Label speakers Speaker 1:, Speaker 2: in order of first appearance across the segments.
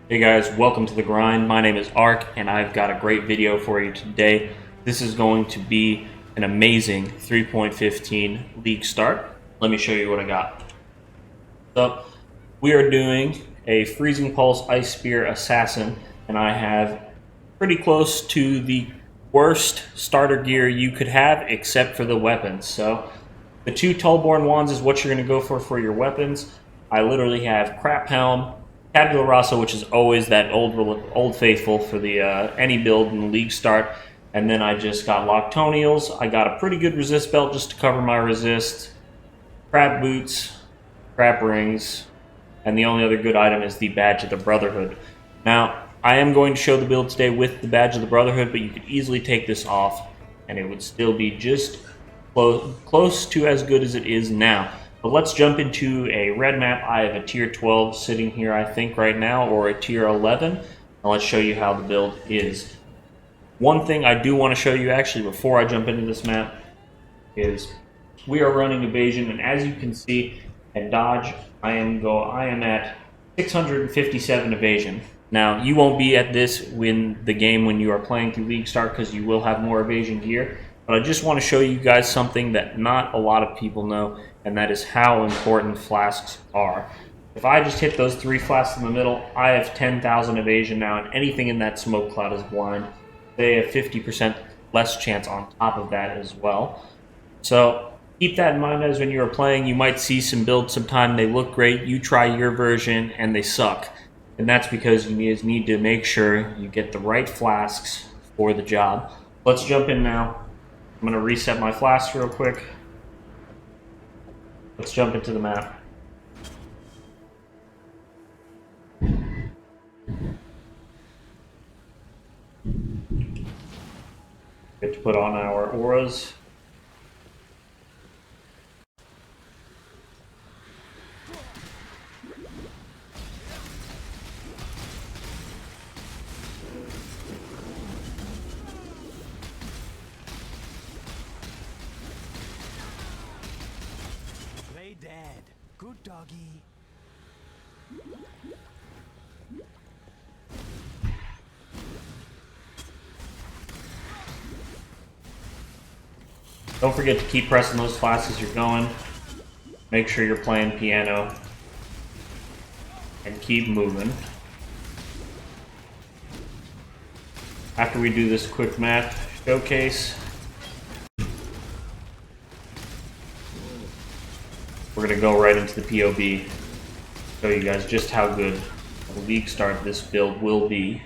Speaker 1: Hey guys, welcome to the grind. My name is Ark and I've got a great video for you today. This is going to be an amazing 3.15 league start. Let me show you what I got. So we are doing a Freezing Pulse Ice Spear Assassin, and I have pretty close to the worst starter gear you could have except for the weapons. So the two Tullborn Wands is what you're going to go for your weapons. I literally have Crap Helm, Tabula Rasa, which is always that old faithful for the any build in the league start, and then I just got Loctonials. I got a pretty good resist belt just to cover my resist, Crap Boots, Crap Rings, and the only other good item is the Badge of the Brotherhood. Now, I am going to show the build today with the Badge of the Brotherhood, but you could easily take this off, and it would still be just close to as good as it is now. But let's jump into a red map. I have a tier 12 sitting here, I think, right now, or a tier 11. And let's show you how the build is. One thing I do want to show you, actually, before I jump into this map, is we are running evasion, and as you can see, at dodge, I am at 657 evasion. Now, you won't be at this when you are playing through League Start, because you will have more evasion gear. But I just want to show you guys something that not a lot of people know, and that is how important flasks are. If I just hit those 3 flasks in the middle, I have 10,000 evasion now, and anything in that smoke cloud is blind. They have 50% less chance on top of that as well. So keep that in mind as when you are playing. You might see some builds sometime, they look great, you try your version, and they suck. And that's because you need to make sure you get the right flasks for the job. Let's jump in now. I'm going to reset my flasks real quick. Let's jump into the map. Get to put on our auras.
Speaker 2: Dead. Good doggy.
Speaker 1: Don't forget to keep pressing those flasks as you're going. Make sure you're playing piano. And keep moving. After we do this quick map showcase, we're going to go right into the POB, show you guys just how good a league start this build will be.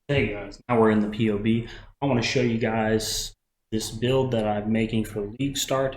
Speaker 1: Hey guys, now we're in the POB. I want to show you guys this build that I'm making for league start,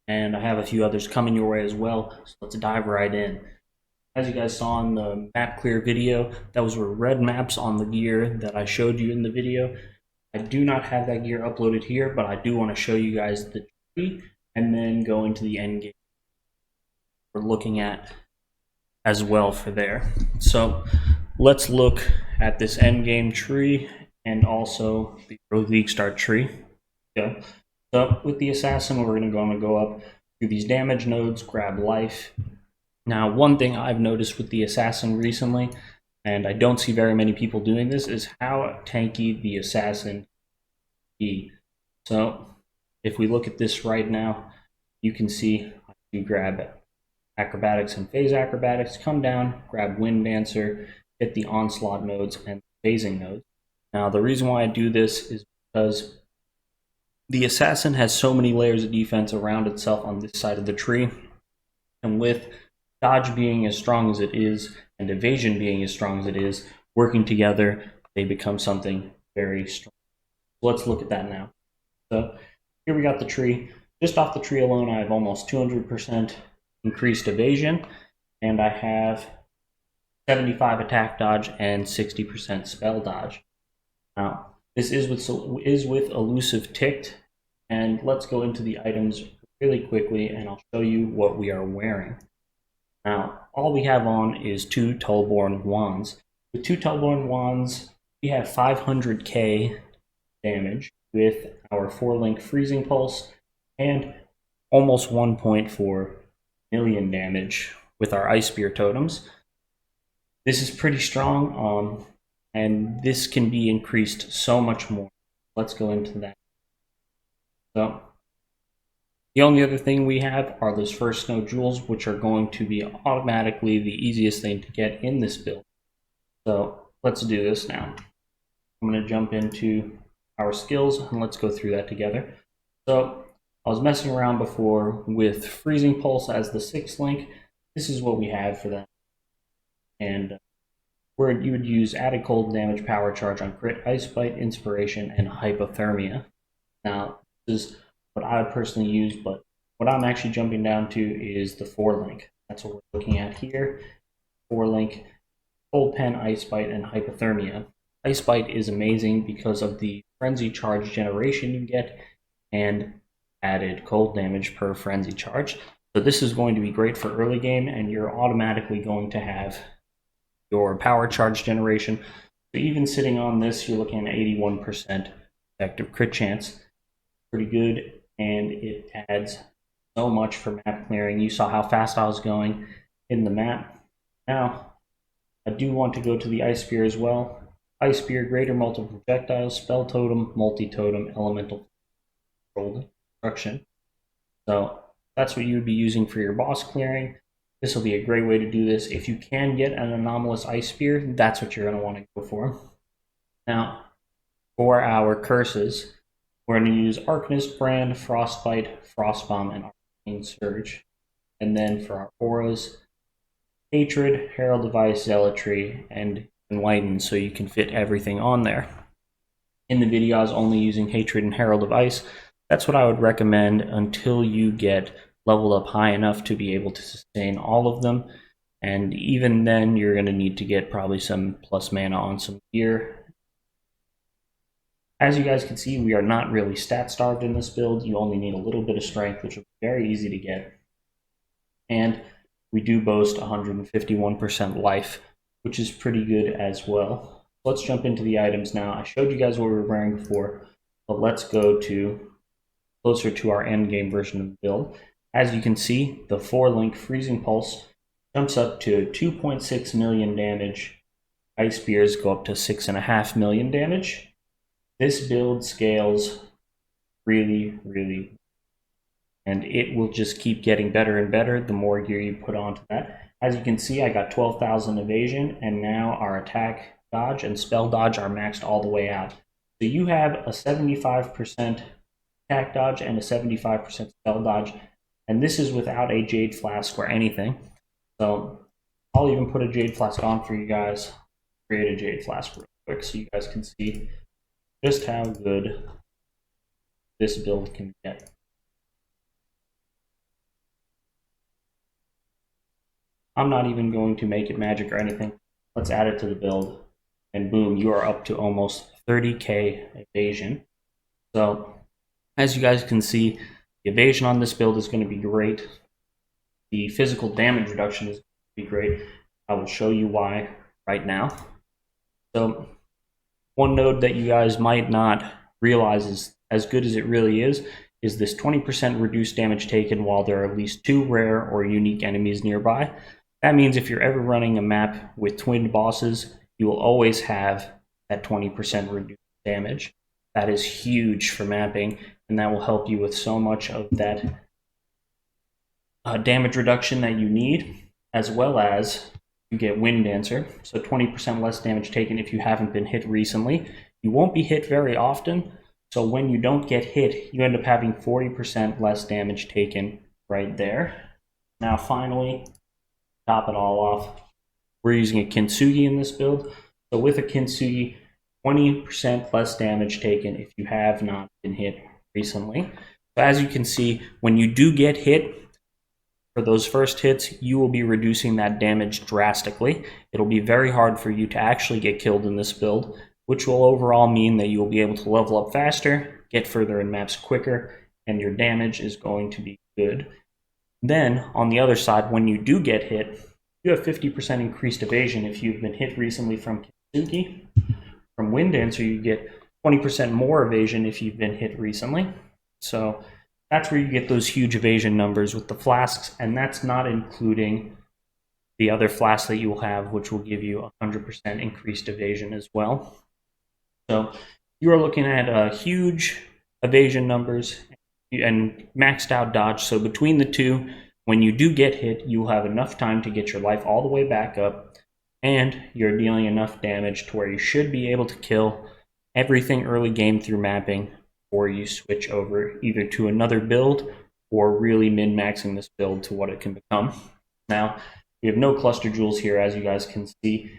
Speaker 1: and I have a few others coming your way as well, so let's dive right in. As you guys saw in the map clear video, those were red maps on the gear that I showed you in the video. I do not have that gear uploaded here, but I do want to show you guys the tree and then go into the end game we're looking at as well for there. So let's look at this end game tree and also the league start tree. Okay. So with the assassin, we're going to go up through these damage nodes, grab life. Now, one thing I've noticed with the assassin recently, and I don't see very many people doing this, is how tanky the assassin can be. So if we look at this right now, you can see I do grab acrobatics and phase acrobatics, come down, grab wind dancer, hit the onslaught nodes and phasing nodes. Now, the reason why I do this is because the assassin has so many layers of defense around itself on this side of the tree, and with dodge being as strong as it is and evasion being as strong as it is, working together, they become something very strong. So let's look at that now. So here we got the tree. Just off the tree alone, I have almost 200% increased evasion, and I have 75 attack dodge and 60% spell dodge. Now, this is with elusive ticked, and let's go into the items really quickly and I'll show you what we are wearing. Now, all we have on is 2 Tullborn Wands, With 2 Tullborn Wands, we have 500k damage with our 4-link Freezing Pulse and almost 1.4 million damage with our Ice Spear totems. This is pretty strong, and this can be increased so much more. Let's go into that. So, the only other thing we have are those first snow jewels, which are going to be automatically the easiest thing to get in this build. So let's do this now. I'm going to jump into our skills and let's go through that together. So I was messing around before with Freezing Pulse as the 6th link. This is what we have for that. And where you would use added cold damage, power charge on crit, ice bite, inspiration, and hypothermia. Now, this is what I would personally use, but what I'm actually jumping down to is the 4-link. That's what we're looking at here. 4-link, cold pen, ice bite, and hypothermia. Ice bite is amazing because of the frenzy charge generation you get and added cold damage per frenzy charge. So this is going to be great for early game, and you're automatically going to have your power charge generation. So even sitting on this, you're looking at 81% effective crit chance. Pretty good, and it adds so much for map clearing. You saw how fast I was going in the map. Now, I do want to go to the Ice Spear as well. Ice Spear, greater multiple projectiles, spell totem, multi-totem, elemental controlled destruction. So that's what you would be using for your boss clearing. This will be a great way to do this. If you can get an anomalous Ice Spear, that's what you're going to want to go for. Now, for our curses, we're going to use Arcanist, Brand, Frostbite, Frostbomb, and Arcane Surge. And then for our auras, Hatred, Herald of Ice, Zealotry, and Enlighten, so you can fit everything on there. In the video, I was only using Hatred and Herald of Ice. That's what I would recommend until you get leveled up high enough to be able to sustain all of them. And even then, you're going to need to get probably some plus mana on some gear. As you guys can see, we are not really stat starved in this build. You only need a little bit of strength, which will be very easy to get. And we do boast 151% life, which is pretty good as well. Let's jump into the items now. I showed you guys what we were wearing before, but let's go to closer to our end game version of the build. As you can see, the 4-link Freezing Pulse jumps up to 2.6 million damage. Ice Spears go up to 6.5 million damage. This build scales really, and it will just keep getting better and better the more gear you put onto that. As you can see, I got 12,000 evasion, and now our attack dodge and spell dodge are maxed all the way out. So you have a 75% attack dodge and a 75% spell dodge, and this is without a Jade Flask or anything. So I'll even put a Jade Flask on for you guys. Create a Jade Flask real quick so you guys can see just how good this build can get. I'm not even going to make it magic or anything. Let's add it to the build, and boom, you are up to almost 30k evasion. So as you guys can see, the evasion on this build is going to be great. The physical damage reduction is going to be great. I will show you why right now. So one node that you guys might not realize is as good as it really is this 20% reduced damage taken while there are at least 2 rare or unique enemies nearby. That means if you're ever running a map with twinned bosses, you will always have that 20% reduced damage. That is huge for mapping, and that will help you with so much of that damage reduction that you need, as well as you get Wind Dancer, so 20% less damage taken if you haven't been hit recently. You won't be hit very often, so when you don't get hit, you end up having 40% less damage taken right there. Now finally, top it all off, we're using a Kenzugi in this build. So with a Kenzugi, 20% less damage taken if you have not been hit recently. So as you can see, when you do get hit, for those first hits, you will be reducing that damage drastically. It'll be very hard for you to actually get killed in this build, which will overall mean that you will be able to level up faster, get further in maps quicker, and your damage is going to be good. Then, on the other side, when you do get hit, you have 50% increased evasion if you've been hit recently from Kenzugi. From Wind Dancer, you get 20% more evasion if you've been hit recently. So that's where you get those huge evasion numbers with the flasks, and that's not including the other flask that you will have, which will give you 100% increased evasion as well. So you are looking at huge evasion numbers and maxed out dodge. So between the two, when you do get hit, you will have enough time to get your life all the way back up, and you're dealing enough damage to where you should be able to kill everything early game through mapping, or you switch over either to another build or really min-maxing this build to what it can become. Now, we have no cluster jewels here, as you guys can see.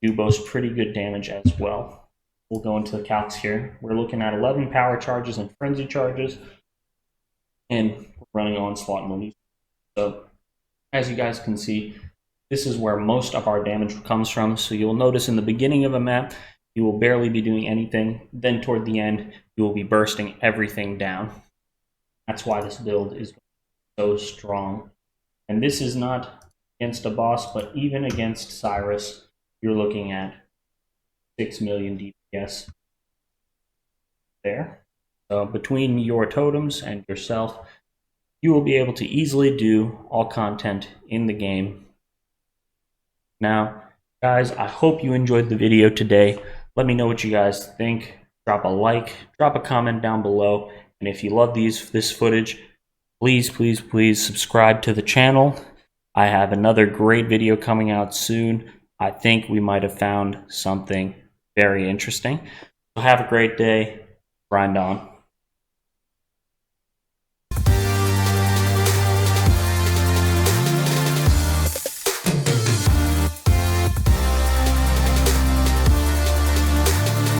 Speaker 1: Do boast pretty good damage as well. We'll go into the calcs here. We're looking at 11 power charges and frenzy charges, and we're running onslaught mode. So, as you guys can see, this is where most of our damage comes from. So you'll notice in the beginning of a map, you will barely be doing anything. Then toward the end, you will be bursting everything down. That's why this build is so strong. And this is not against a boss, but even against Cyrus, you're looking at 6 million DPS there. So between your totems and yourself, you will be able to easily do all content in the game. Now, guys, I hope you enjoyed the video today. Let me know what you guys think. Drop a like, drop a comment down below, and if you love this footage, please subscribe to the channel. I have another great video coming out soon. I think we might have found something very interesting. So have a great day. Grind on.